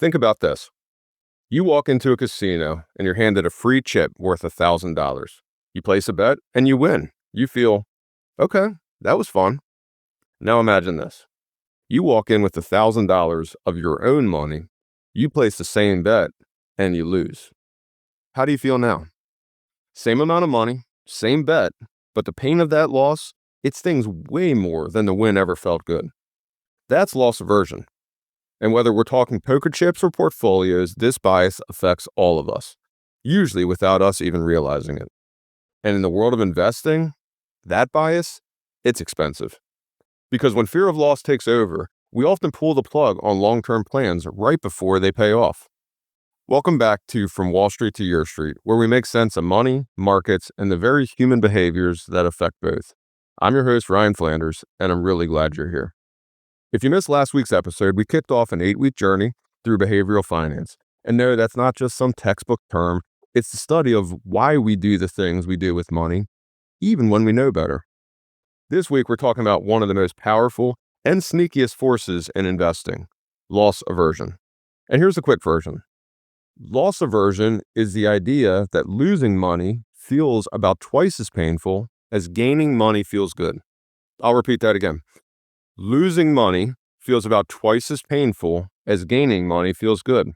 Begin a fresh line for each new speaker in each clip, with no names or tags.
Think about this. You walk into a casino and you're handed a free chip worth $1,000. You place a bet and you win. You feel, okay, that was fun. Now imagine this. You walk in with $1,000 of your own money. You place the same bet and you lose. How do you feel now? Same amount of money, same bet, but the pain of that loss, it stings way more than the win ever felt good. That's loss aversion. And whether we're talking poker chips or portfolios, this bias affects all of us, usually without us even realizing it. And in the world of investing, that bias, it's expensive. Because when fear of loss takes over, we often pull the plug on long-term plans right before they pay off. Welcome back to From Wall Street to Your Street, where we make sense of money, markets, and the very human behaviors that affect both. I'm your host, Ryan Flanders, and I'm really glad you're here. If you missed last week's episode, we kicked off an 8-week journey through behavioral finance. And no, that's not just some textbook term. It's the study of why we do the things we do with money, even when we know better. This week, we're talking about one of the most powerful and sneakiest forces in investing, loss aversion. And here's a quick version. Loss aversion is the idea that losing money feels about twice as painful as gaining money feels good. I'll repeat that again. Losing money feels about twice as painful as gaining money feels good.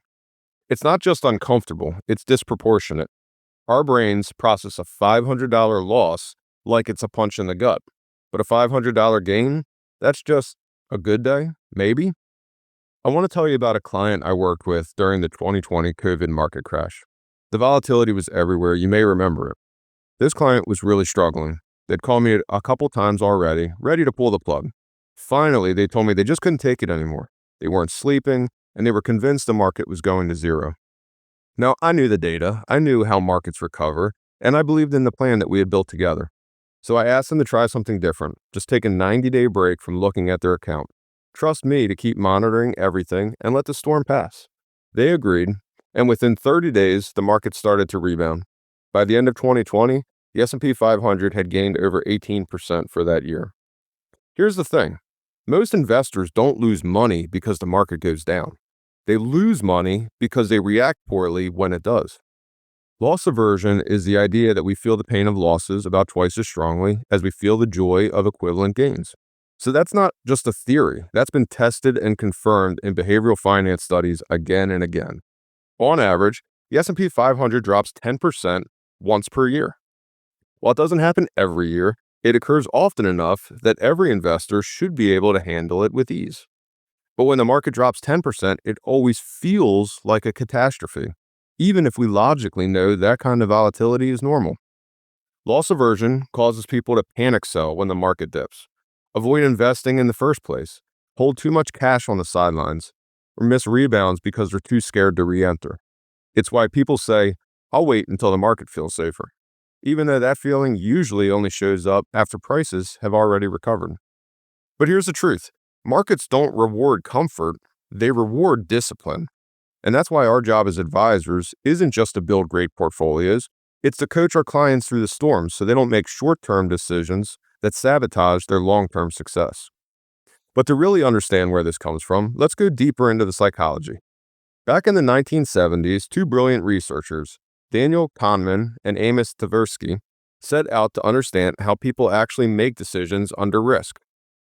It's not just uncomfortable, it's disproportionate. Our brains process a $500 loss like it's a punch in the gut. But a $500 gain, that's just a good day, maybe? I want to tell you about a client I worked with during the 2020 COVID market crash. The volatility was everywhere, you may remember it. This client was really struggling. They'd called me a couple times already, ready to pull the plug. Finally, they told me they just couldn't take it anymore. They weren't sleeping, and they were convinced the market was going to zero. Now, I knew the data, I knew how markets recover, and I believed in the plan that we had built together. So I asked them to try something different, just take a 90-day break from looking at their account. Trust me to keep monitoring everything and let the storm pass. They agreed, and within 30 days, the market started to rebound. By the end of 2020, the S&P 500 had gained over 18% for that year. Here's the thing. Most investors don't lose money because the market goes down. They lose money because they react poorly when it does. Loss aversion is the idea that we feel the pain of losses about twice as strongly as we feel the joy of equivalent gains. So that's not just a theory. That's been tested and confirmed in behavioral finance studies again and again. On average, the S&P 500 drops 10% once per year. While it doesn't happen every year, it occurs often enough that every investor should be able to handle it with ease. But when the market drops 10%, it always feels like a catastrophe, even if we logically know that kind of volatility is normal. Loss aversion causes people to panic sell when the market dips, avoid investing in the first place, hold too much cash on the sidelines, or miss rebounds because they're too scared to re-enter. It's why people say, "I'll wait until the market feels safer," even though that feeling usually only shows up after prices have already recovered. But here's the truth. Markets don't reward comfort, they reward discipline. And that's why our job as advisors isn't just to build great portfolios, it's to coach our clients through the storms so they don't make short-term decisions that sabotage their long-term success. But to really understand where this comes from, let's go deeper into the psychology. Back in the 1970s, two brilliant researchers, Daniel Kahneman and Amos Tversky, set out to understand how people actually make decisions under risk.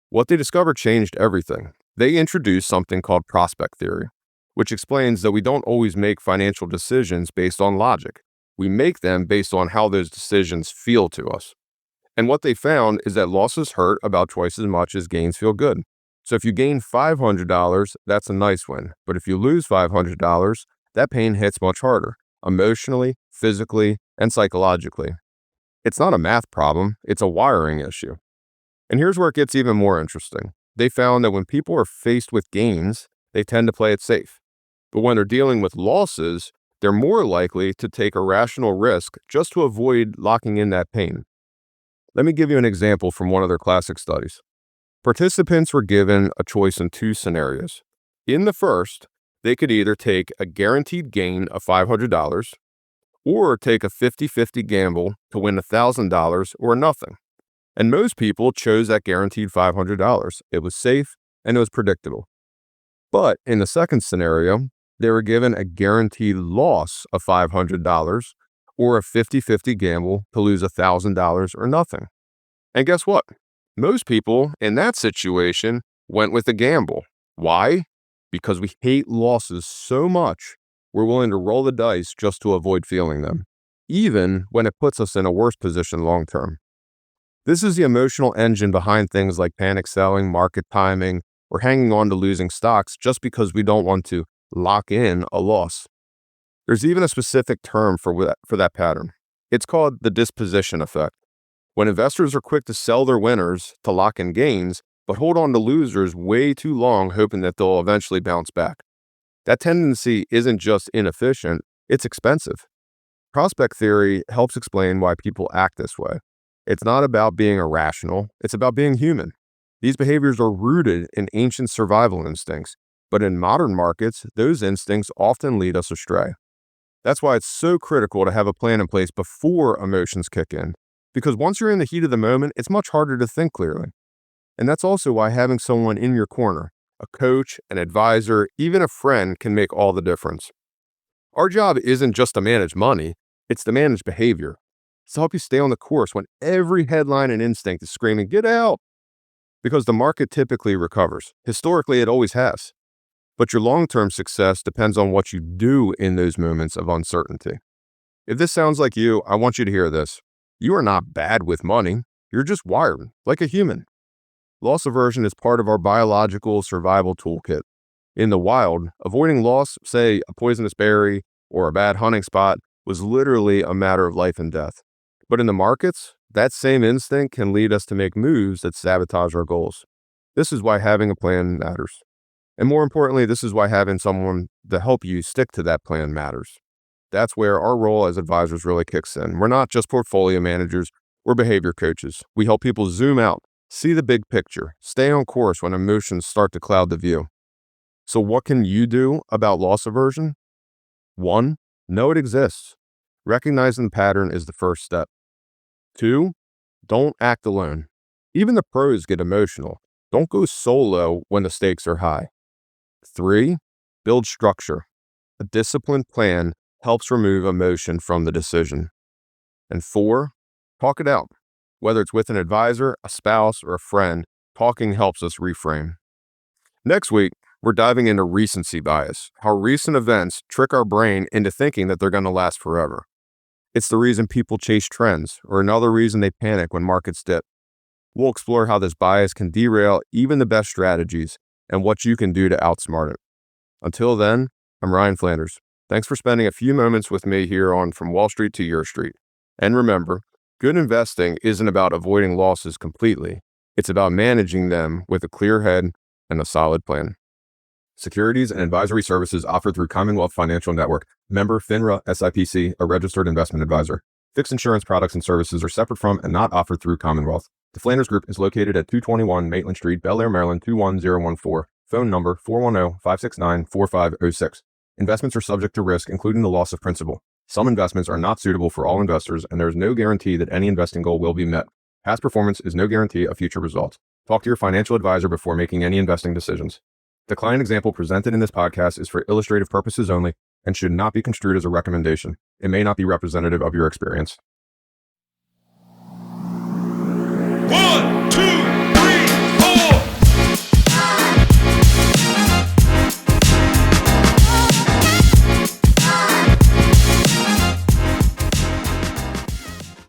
What they discovered changed everything. They introduced something called prospect theory, which explains that we don't always make financial decisions based on logic. We make them based on how those decisions feel to us. And what they found is that losses hurt about twice as much as gains feel good. So if you gain $500, that's a nice win. But if you lose $500, that pain hits much harder, emotionally, physically, and psychologically. It's not a math problem, it's a wiring issue. And here's where it gets even more interesting. They found that when people are faced with gains, they tend to play it safe. But when they're dealing with losses, they're more likely to take a rational risk just to avoid locking in that pain. Let me give you an example from one of their classic studies. Participants were given a choice in two scenarios. In the first, they could either take a guaranteed gain of $500 or take a 50-50 gamble to win $1,000 or nothing. And most people chose that guaranteed $500. It was safe and it was predictable. But in the second scenario, They were given a guaranteed loss of $500 or a 50-50 gamble to lose $1,000 or nothing. And guess what? Most people in that situation went with the gamble. Why? Because we hate losses so much, we're willing to roll the dice just to avoid feeling them, even when it puts us in a worse position long term. This is the emotional engine behind things like panic selling, market timing, or hanging on to losing stocks just because we don't want to lock in a loss. There's even a specific term for that pattern. It's called the disposition effect. When investors are quick to sell their winners to lock in gains, but hold on to losers way too long, hoping that they'll eventually bounce back. That tendency isn't just inefficient, it's expensive. Prospect theory helps explain why people act this way. It's not about being irrational, it's about being human. These behaviors are rooted in ancient survival instincts, but in modern markets, those instincts often lead us astray. That's why it's so critical to have a plan in place before emotions kick in, because once you're in the heat of the moment, it's much harder to think clearly. And that's also why having someone in your corner, a coach, an advisor, even a friend, can make all the difference. Our job isn't just to manage money, it's to manage behavior. It's to help you stay on the course when every headline and instinct is screaming, "Get out!" Because the market typically recovers. Historically, it always has. But your long-term success depends on what you do in those moments of uncertainty. If this sounds like you, I want you to hear this. You are not bad with money. You're just wired, like a human. Loss aversion is part of our biological survival toolkit. In the wild, avoiding loss, say a poisonous berry or a bad hunting spot, was literally a matter of life and death. But in the markets, that same instinct can lead us to make moves that sabotage our goals. This is why having a plan matters. And more importantly, this is why having someone to help you stick to that plan matters. That's where our role as advisors really kicks in. We're not just portfolio managers, we're behavior coaches. We help people zoom out, see the big picture, stay on course when emotions start to cloud the view. So what can you do about loss aversion? 1, know it exists. Recognizing the pattern is the first step. 2, don't act alone. Even the pros get emotional. Don't go solo when the stakes are high. 3, build structure. A disciplined plan helps remove emotion from the decision. And 4, talk it out. Whether it's with an advisor, a spouse, or a friend, talking helps us reframe. Next week, we're diving into recency bias, how recent events trick our brain into thinking that they're going to last forever. It's the reason people chase trends, or another reason they panic when markets dip. We'll explore how this bias can derail even the best strategies and what you can do to outsmart it. Until then, I'm Ryan Flanders. Thanks for spending a few moments with me here on From Wall Street to Your Street. And remember, good investing isn't about avoiding losses completely. It's about managing them with a clear head and a solid plan. Securities and advisory services offered through Commonwealth Financial Network. Member FINRA SIPC, a registered investment advisor. Fixed insurance products and services are separate from and not offered through Commonwealth. The Flanders Group is located at 221 Maitland Street, Bel Air, Maryland 21014. Phone number 410-569-4506. Investments are subject to risk, including the loss of principal. Some investments are not suitable for all investors, and there is no guarantee that any investing goal will be met. Past performance is no guarantee of future results. Talk to your financial advisor before making any investing decisions. The client example presented in this podcast is for illustrative purposes only and should not be construed as a recommendation. It may not be representative of your experience.